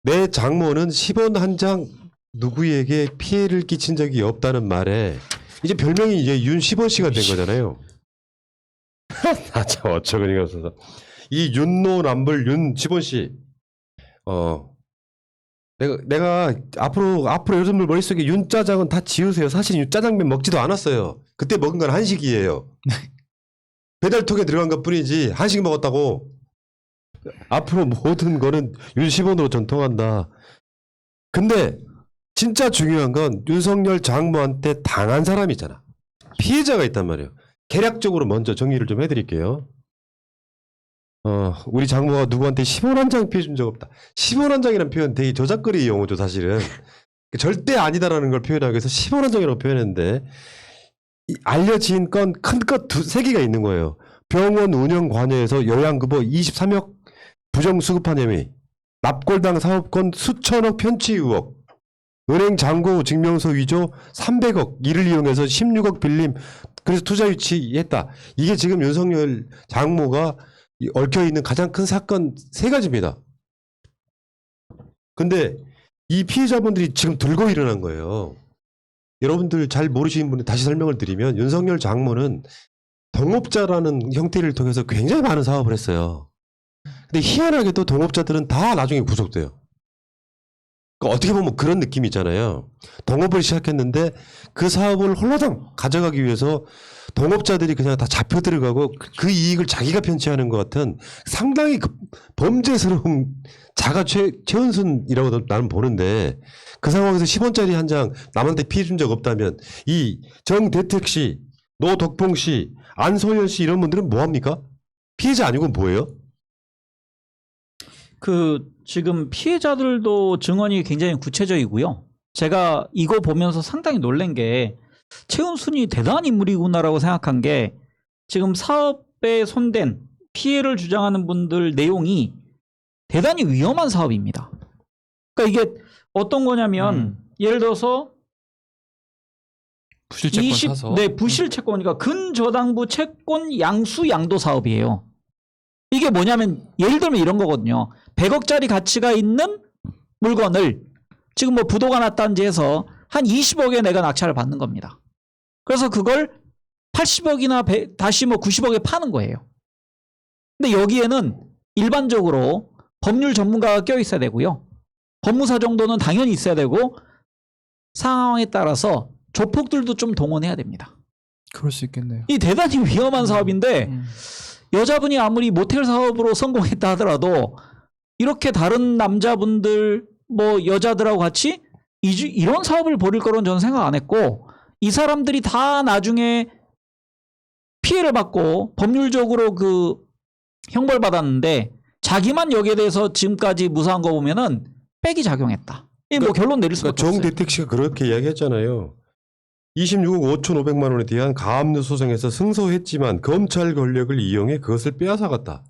내 장모는 10원 한 장 누구에게 피해를 끼친 적이 없다는 말에 이제 별명이 이제 윤 10원 씨가 된 거잖아요. 아, 참 어처구니가 없어서. 이 윤노 남불 윤 10원 씨. 내가 앞으로 여러분들 머릿속에 윤짜장은 다 지우세요. 사실 윤짜장면 먹지도 않았어요. 그때 먹은 건 한식이에요. 배달통에 들어간 것 뿐이지 한식 먹었다고. 앞으로 모든 거는 윤 10원으로 전통한다. 근데 진짜 중요한 건 윤석열 장모한테 당한 사람이 있잖아. 피해자가 있단 말이에요. 개략적으로 먼저 정리를 좀 해드릴게요. 우리 장모가 누구한테 10원 한 장 피해 준 적 없다. 10원 한 장이라는 표현 되게 저작거리 용어죠, 사실은. 절대 아니다라는 걸 표현하기 위해서 10원 한 장이라고 표현했는데, 알려진 건 큰 것 세 개가 있는 거예요. 병원 운영 관여에서 요양급여 23억 부정수급한 혐의, 납골당 사업권 수천억 편취 의혹, 은행 잔고 증명서 위조 300억, 이를 이용해서 16억 빌림, 그래서 투자 유치했다. 이게 지금 윤석열 장모가 얽혀있는 가장 큰 사건 세 가지입니다. 근데 이 피해자분들이 지금 들고 일어난 거예요. 여러분들 잘 모르시는 분들 다시 설명을 드리면 윤석열 장모는 동업자라는 형태를 통해서 굉장히 많은 사업을 했어요. 근데 희한하게도 동업자들은 다 나중에 구속돼요. 그러니까 어떻게 보면 그런 느낌이 있잖아요. 동업을 시작했는데 그 사업을 홀라당 가져가기 위해서 동업자들이 그냥 다 잡혀 들어가고 그 이익을 자기가 편취하는 것 같은 상당히 범죄스러운 자가 최은순이라고 나는 보는데, 그 상황에서 10원짜리 한 장 남한테 피해 준 적 없다면 이 정대택 씨, 노덕봉 씨, 안소연 씨 이런 분들은 뭐합니까? 피해자 아니고 뭐예요? 지금 피해자들도 증언이 굉장히 구체적이고요. 제가 이거 보면서 상당히 놀란 게 최은순이 대단한 인물이구나라고 생각한 게, 지금 사업에 손댄 피해를 주장하는 분들 내용이 대단히 위험한 사업입니다. 그러니까 이게 어떤 거냐면 예를 들어서 부실채권 사서. 네, 부실채권이니까 근저당부 채권 양수 양도 사업이에요. 이게 뭐냐면 예를 들면 이런 거거든요. 100억짜리 가치가 있는 물건을 지금 뭐 부도가 났다든지 해서 한 20억에 내가 낙찰을 받는 겁니다. 그래서 그걸 80억이나 다시 뭐 90억에 파는 거예요. 근데 여기에는 일반적으로 법률 전문가가 껴 있어야 되고요. 법무사 정도는 당연히 있어야 되고, 상황에 따라서 조폭들도 좀 동원해야 됩니다. 그럴 수 있겠네요. 이 대단히 위험한 사업인데 여자분이 아무리 모텔 사업으로 성공했다 하더라도 이렇게 다른 남자분들 뭐 여자들하고 같이 이런 사업을 벌일 거로는 저는 생각 안 했고, 이 사람들이 다 나중에 피해를 받고 법률적으로 형벌 받았는데 자기만 여기에 대해서 지금까지 무사한 거 보면은 백이 작용했다. 이 뭐 결론 내릴 수가 없어요. 정대택 씨가 그렇게 이야기했잖아요. 26억 5,500만 원에 대한 가압류 소송에서 승소했지만 검찰 권력을 이용해 그것을 빼앗아갔다.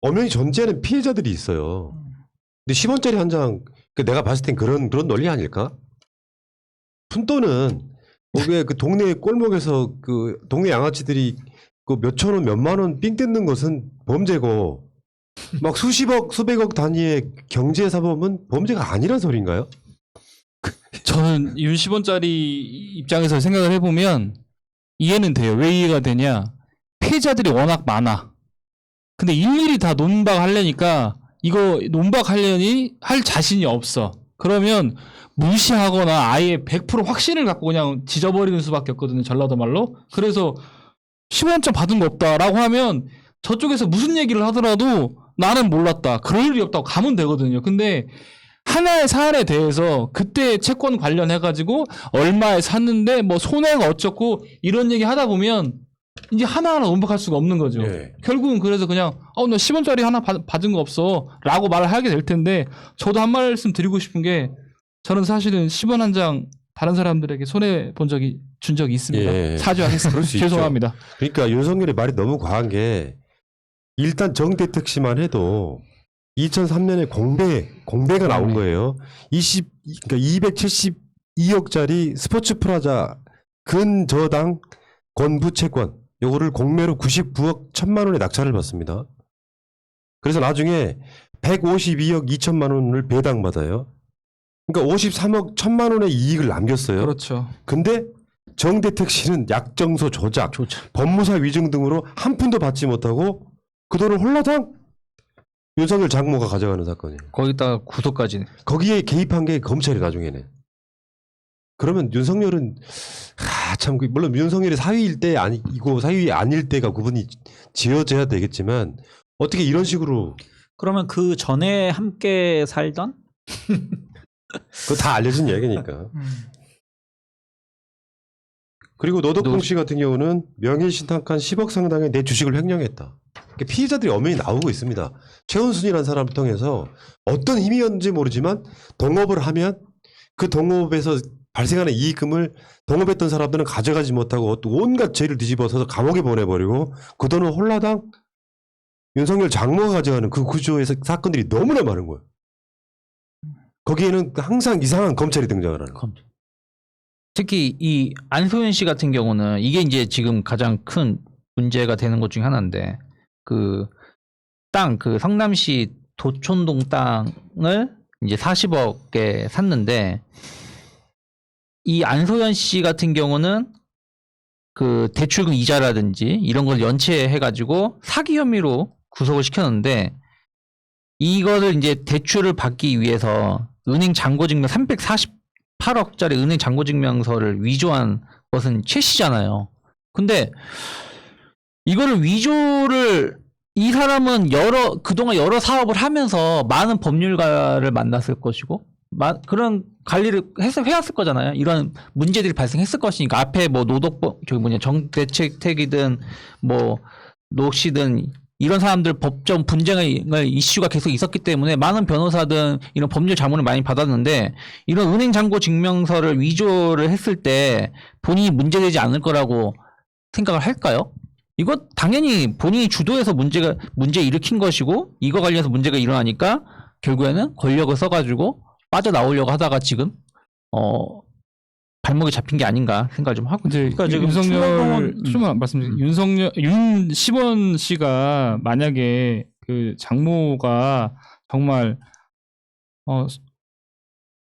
엄연히 존재하는 피해자들이 있어요. 근데 10원짜리 한 장, 내가 봤을 땐 그런 논리 아닐까? 푼돈은 왜 그 동네 골목에서 그 동네 양아치들이 그 몇천 원, 몇만 원 삥 뜯는 것은 범죄고, 막 수십억, 수백억 단위의 경제 사범은 범죄가 아니란 소린가요? 저는 윤 10원짜리 입장에서 생각을 해보면 이해는 돼요. 왜 이해가 되냐? 피해자들이 워낙 많아. 근데 일일이 다 논박하려니까 이거 논박하려니 할 자신이 없어. 그러면 무시하거나 아예 100% 확신을 갖고 그냥 지져버리는 수밖에 없거든요. 전라도 말로. 그래서 10원짜리 받은 거 없다라고 하면 저쪽에서 무슨 얘기를 하더라도 나는 몰랐다, 그럴 일이 없다고 가면 되거든요. 근데 하나의 사안에 대해서 그때 채권 관련해가지고 얼마에 샀는데 뭐 손해가 어쩌고 이런 얘기 하다 보면 이제 하나하나 논박할 수가 없는 거죠. 예. 결국은 그래서 그냥 나 10원짜리 하나 받은 거 없어 라고 말을 하게 될 텐데, 저도 한 말씀 드리고 싶은 게, 저는 사실은 10원 한 장 다른 사람들에게 손해 준 적이 있습니다. 예. 사죄하겠습니다. 그럴 수 죄송합니다. 그러니까 윤석열의 말이 너무 과한 게, 일단 정대택 씨만 해도 2003년에 공배가 나온 거예요. 그러니까 272억짜리 스포츠 프라자 근저당 건부 채권, 요거를 공매로 99억 1,000만 원에 낙찰을 받습니다. 그래서 나중에 152억 2천만 원을 배당받아요. 그러니까 53억 1천만 원의 이익을 남겼어요. 그렇죠. 근데 정대택 씨는 약정서 조작, 법무사 위증 등으로 한 푼도 받지 못하고 그 돈을 홀라당 윤석열 장모가 가져가는 사건이에요. 거기다가 구속까지. 거기에 개입한 게 검찰이 나중에는. 그러면 윤석열은 참 물론 윤석열이 사위일 때 아니고 사위 아닐 때가 구분이 지어져야 되겠지만 어떻게 이런 식으로 그러면 그 전에 함께 살던 그거 다 알려진 얘기니까. 그리고 노덕봉 씨 같은 경우는 명예신탁한 10억 상당의 내 주식을 횡령했다. 그러니까 피의자들이 엄연히 나오고 있습니다. 최은순이라는 사람을 통해서 어떤 힘이었는지 모르지만 동업을 하면 그 동업에서 발생하는 이익금을 동업했던 사람들은 가져가지 못하고 온갖 죄를 뒤집어서 감옥에 보내버리고 그 돈을 홀라당 윤석열 장모가 가져가는 그 구조에서 사건들이 너무나 많은 거예요. 거기에는 항상 이상한 검찰이 등장을 하는 거예요. 특히 이 안소연 씨 같은 경우는 이게 이제 지금 가장 큰 문제가 되는 것 중에 하나인데 그 성남시 도촌동 땅을 이제 40억에 샀는데 이 안소연 씨 같은 경우는 그 대출금 이자라든지 이런 걸 연체해가지고 사기 혐의로 구속을 시켰는데 이거를 이제 대출을 받기 위해서 은행 잔고증명 348억짜리 은행 잔고증명서를 위조한 것은 최 씨잖아요. 근데 이거를 위조를 이 사람은 그동안 여러 사업을 하면서 많은 법률가를 만났을 것이고 그런 관리를 해왔을 거잖아요. 이런 문제들이 발생했을 것이니까 앞에 뭐 정대책이든 뭐 노씨든 이런 사람들 법정 분쟁의 이슈가 계속 있었기 때문에 많은 변호사든 이런 법률 자문을 많이 받았는데 이런 은행 잔고 증명서를 위조를 했을 때 본인이 문제되지 않을 거라고 생각을 할까요? 이거 당연히 본인이 주도해서 문제 일으킨 것이고 이거 관련해서 문제가 일어나니까 결국에는 권력을 써가지고 빠져나오려고 하다가 지금 발목이 잡힌 게 아닌가 생각을 좀 하고. 그러니까 지금 윤석열 말씀드린 윤시원 씨가 만약에 그 장모가 정말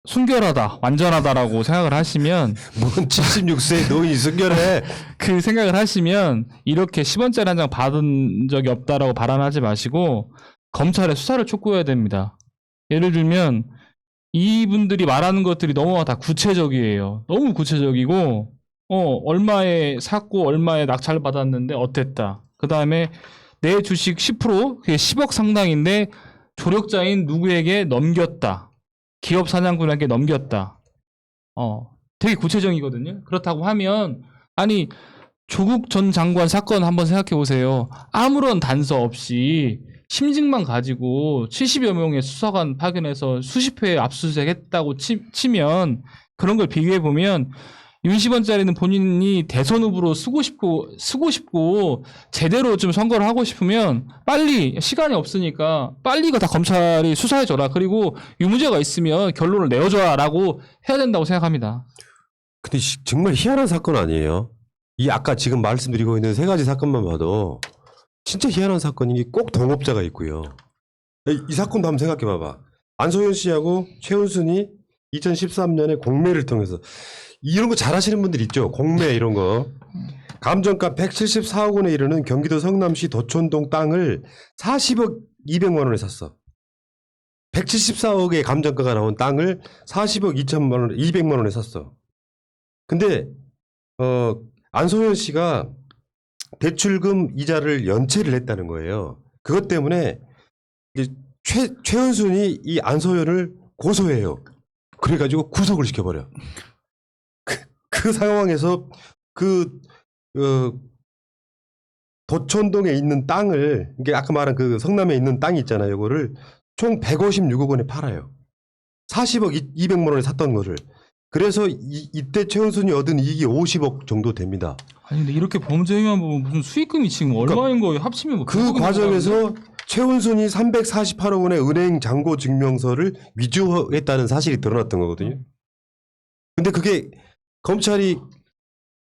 순결하다, 완전하다라고 생각을 하시면 뭔 76세 노인이 순결해. 그 생각을 하시면 이렇게 10원짜리 한 장 받은 적이 없다라고 발언하지 마시고 검찰에 수사를 촉구해야 됩니다. 예를 들면 이분들이 말하는 것들이 너무 다 구체적이에요. 너무 구체적이고 얼마에 샀고 얼마에 낙찰 받았는데 어땠다. 그 다음에 내 주식 10% 그게 10억 상당인데 조력자인 누구에게 넘겼다. 기업 사냥꾼에게 넘겼다. 되게 구체적이거든요. 그렇다고 하면 아니 조국 전 장관 사건 한번 생각해 보세요. 아무런 단서 없이 심증만 가지고 70여 명의 수사관 파견해서 수십 회 압수수색했다고 치면 그런 걸 비교해 보면 윤시원짜리는 본인이 대선 후보로 쓰고 싶고 제대로 좀 선거를 하고 싶으면 빨리 시간이 없으니까 빨리 이거 다 검찰이 수사해줘라. 그리고 유무죄가 있으면 결론을 내어줘라라고 해야 된다고 생각합니다. 근데 정말 희한한 사건 아니에요? 이 아까 지금 말씀드리고 있는 세 가지 사건만 봐도 진짜 희한한 사건인 게 꼭 동업자가 있고요. 이 사건도 한번 생각해 봐봐. 안소연 씨하고 최은순이 2013년에 공매를 통해서 이런 거 잘하시는 분들 있죠. 공매 이런 거. 감정가 174억 원에 이르는 경기도 성남시 도촌동 땅을 40억 200만 원에 샀어. 174억의 감정가가 나온 땅을 40억 2천만 원, 200만 원에 샀어. 근데 안소연 씨가 대출금 이자를 연체를 했다는 거예요. 그것 때문에 이제 최은순이 이 안소연을 고소해요. 그래가지고 구속을 시켜버려. 그 상황에서 도촌동에 있는 땅을 이게 아까 말한 그 성남에 있는 땅이 있잖아요. 이거를 총 156억 원에 팔아요. 40억 200만 원에 샀던 거를. 그래서 이때 최은순이 얻은 이익이 50억 정도 됩니다. 아니 근데 이렇게 범죄 행위만 보면 무슨 수익금이 지금 얼마인 거예요? 합치면 뭐 그 과정에서 최은순이 348억 원의 은행 잔고 증명서를 위조했다는 사실이 드러났던 거거든요. 근데 그게 검찰이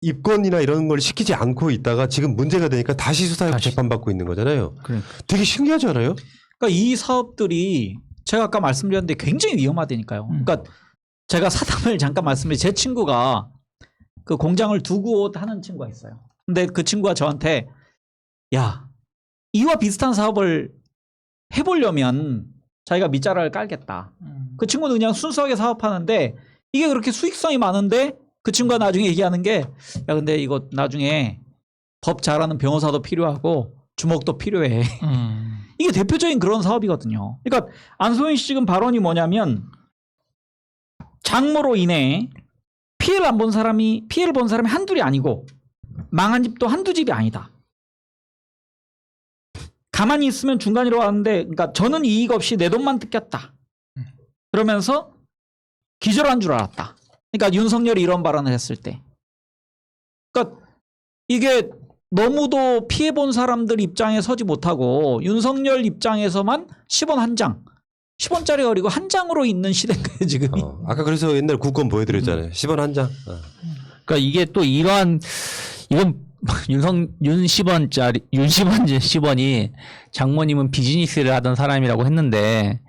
입건이나 이런 걸 시키지 않고 있다가 지금 문제가 되니까 다시 수사하고 재판받고 있는 거잖아요. 그러니까. 되게 신기하지 않아요? 그러니까 이 사업들이 제가 아까 말씀드렸는데 굉장히 위험하다니까요. 그러니까 제가 사담을 잠깐 말씀드린 제 친구가 그 공장을 두고 하는 친구가 있어요. 근데 그 친구가 저한테 야, 이와 비슷한 사업을 해보려면 자기가 밑자락을 깔겠다. 그 친구는 그냥 순수하게 사업하는데 이게 그렇게 수익성이 많은데 그 친구가 나중에 얘기하는 게 야, 근데 이거 나중에 법 잘하는 변호사도 필요하고 주먹도 필요해. 이게 대표적인 그런 사업이거든요. 그러니까 안소연 씨 지금 발언이 뭐냐면 장모로 인해 피해를 본 사람이 한둘이 아니고 망한 집도 한두 집이 아니다. 가만히 있으면 중간이라고 하는데 그러니까 저는 이익 없이 내 돈만 뜯겼다. 그러면서 기절한 줄 알았다. 그러니까 윤석열이 이런 발언을 했을 때. 그러니까 이게 너무도 피해본 사람들 입장에 서지 못하고 윤석열 입장에서만 10원 한 장, 10원짜리 어리고 한 장으로 있는 시대인가요 지금? 아까 그래서 옛날 국권 보여드렸잖아요. 10원 한 장. 그러니까 이게 또 이건 10원이 장모님은 비즈니스를 하던 사람이라고 했는데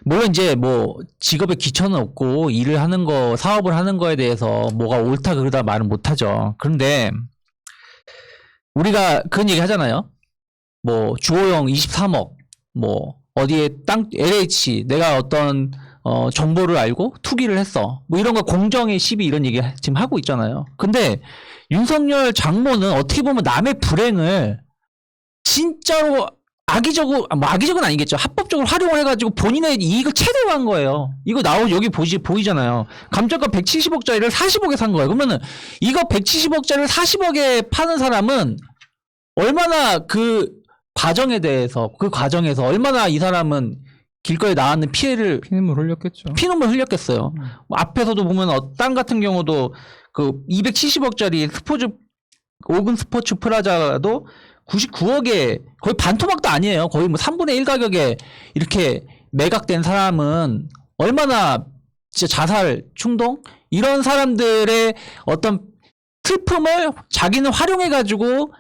물론 이제 뭐 직업에 기초는 없고 일을 하는 거 사업을 하는 거에 대해서 뭐가 옳다 그러다 말은 못하죠. 그런데 우리가 그런 얘기 하잖아요. 뭐 주호영 23억 뭐 어디에 땅 LH 내가 어떤 정보를 알고 투기를 했어. 뭐 이런 거 공정의 시비 이런 얘기 지금 하고 있잖아요. 근데 윤석열 장모는 어떻게 보면 남의 불행을 진짜로 악의적으로, 뭐 악의적은 아니겠죠. 합법적으로 활용을 해가지고 본인의 이익을 최대화한 거예요. 이거 여기 보이잖아요. 감정가 170억짜리를 40억에 산 거예요. 그러면은 이거 170억짜리를 40억에 파는 사람은 얼마나 그 과정에서 얼마나 이 사람은 길거리에 나왔는 피눈물 흘렸겠죠. 피눈물 흘렸겠어요. 뭐 앞에서도 보면 땅 같은 경우도 그 270억짜리 오근 스포츠 프라자도 99억에 거의 반토막도 아니에요. 거의 뭐 3분의 1 가격에 이렇게 매각된 사람은 얼마나 진짜 자살 충동 이런 사람들의 어떤 슬픔을 자기는 활용해가지고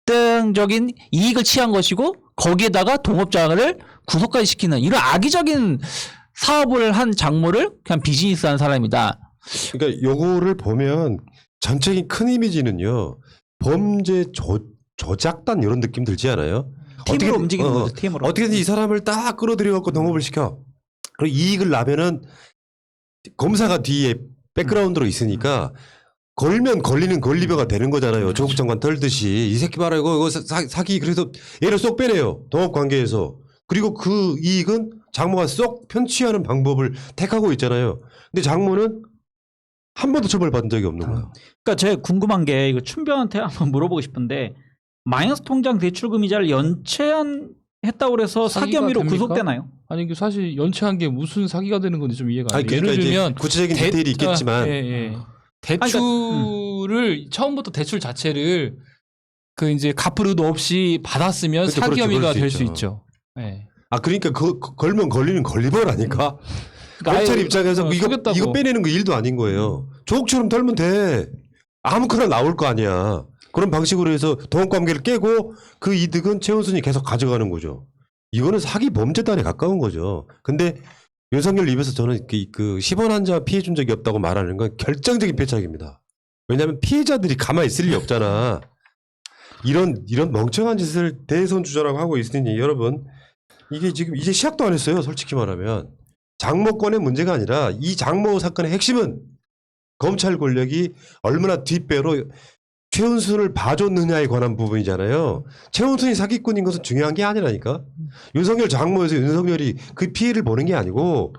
극단적인 이익을 취한 것이고 거기에다가 동업자를 구속까지 시키는 이런 악의적인 사업을 한 장모를 그냥 비즈니스한 사람이다. 그러니까 요거를 보면 전체적인 큰 이미지는요. 범죄 조작단 이런 느낌 들지 않아요? 팀으로 움직이는 거죠. 팀으로. 어떻게든 이 사람을 딱 끌어들여 갖고 동업을 시켜. 그리고 이익을 나면은 검사가 뒤에 백그라운드로 있으니까 걸면 걸리는 걸리벼가 되는 거잖아요. 조국 장관 털듯이 이 새끼 봐라 이거 사기 그래서 얘를 쏙 빼내요. 동업 관계에서. 그리고 그 이익은 장모가 쏙 편취하는 방법을 택하고 있잖아요. 근데 장모는 한 번도 처벌받은 적이 없는 거예요. 그러니까 제가 궁금한 게 이거 춘변한테 한번 물어보고 싶은데 마이너스 통장 대출금 이자를 연체했다고 그래서 사기 사기가 혐의로 됩니까? 구속되나요? 아니 이게 사실 연체한 게 무슨 사기가 되는 건지 좀 이해가 안 아니, 돼요. 그러니까 예를 이제 들면 구체적인 디테일이 있겠지만 대출을 처음부터 대출 자체를 그 이제 갚을 의도 없이 받았으면 그렇죠, 사기 그렇죠. 혐의가 그럴 수 될 수 있죠. 있죠. 네. 그러니까 걸면 걸리는 걸리버라니까. 검찰 입장에서 이거 빼내는 거 일도 아닌 거예요. 조국처럼 털면 돼. 아무거나 나올 거 아니야. 그런 방식으로 해서 동업관계를 깨고 그 이득은 최은순이 계속 가져가는 거죠. 이거는 사기 범죄단에 가까운 거죠. 근데 윤석열 입에서 저는 그 10원 한자 피해 준 적이 없다고 말하는 건 결정적인 패착입니다. 왜냐하면 피해자들이 가만히 있을 리 없잖아. 이런 멍청한 짓을 대선 주자라고 하고 있으니 여러분 이게 지금 이제 시작도 안 했어요. 솔직히 말하면. 장모권의 문제가 아니라 이 장모 사건의 핵심은 검찰 권력이 얼마나 뒷배로 최은순을 봐줬느냐에 관한 부분이잖아요. 최은순이 사기꾼인 것은 중요한 게 아니라니까. 윤석열 장모에서 윤석열이 그 피해를 보는 게 아니고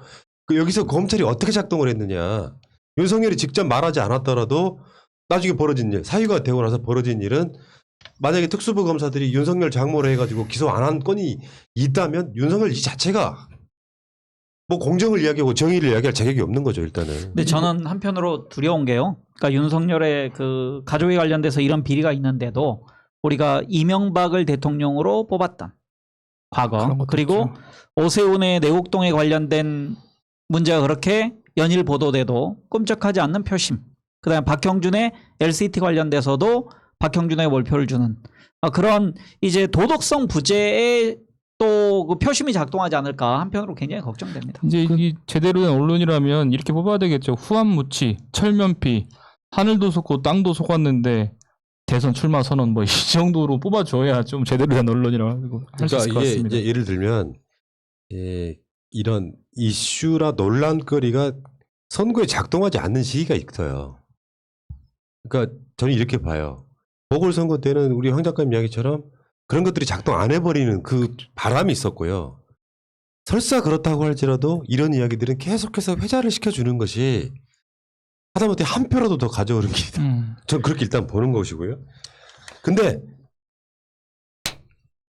여기서 검찰이 어떻게 작동을 했느냐. 윤석열이 직접 말하지 않았더라도 나중에 벌어진 일, 사유가 되고 나서 벌어진 일은 만약에 특수부 검사들이 윤석열 장모를 해가지고 기소 안 한 건이 있다면 윤석열 이 자체가 뭐 공정을 이야기하고 정의를 이야기할 자격이 없는 거죠 일단은. 근데 저는 한편으로 두려운 게요. 그러니까 윤석열의 그 가족에 관련돼서 이런 비리가 있는데도 우리가 이명박을 대통령으로 뽑았던 과거 그리고 오세훈의 내곡동에 관련된 문제가 그렇게 연일 보도돼도 끔찍하지 않는 표심. 그다음에 박형준의 LCT 관련돼서도 박형준에게 몰표를 주는 그런 이제 도덕성 부재의 또 그 표심이 작동하지 않을까 한편으로 굉장히 걱정됩니다. 이제 이 제대로 된 언론이라면 이렇게 뽑아야 되겠죠. 후한무치, 철면피, 하늘도 속고 땅도 속았는데 대선 출마 선언 뭐 이 정도로 뽑아줘야 좀 제대로 된 언론이라고 할 수 있을 것 그러니까 이게 같습니다. 이제 예를 들면 이런 이슈라 논란거리가 선거에 작동하지 않는 시기가 있어요. 그러니까 저는 이렇게 봐요. 보궐선거 때는 우리 황 작가님 이야기처럼 그런 것들이 작동 안 해버리는 그 바람이 있었고요. 설사 그렇다고 할지라도 이런 이야기들은 계속해서 회자를 시켜주는 것이 하다못해 한 표라도 더 가져오는 길이다. 전 그렇게 일단 보는 것이고요. 근데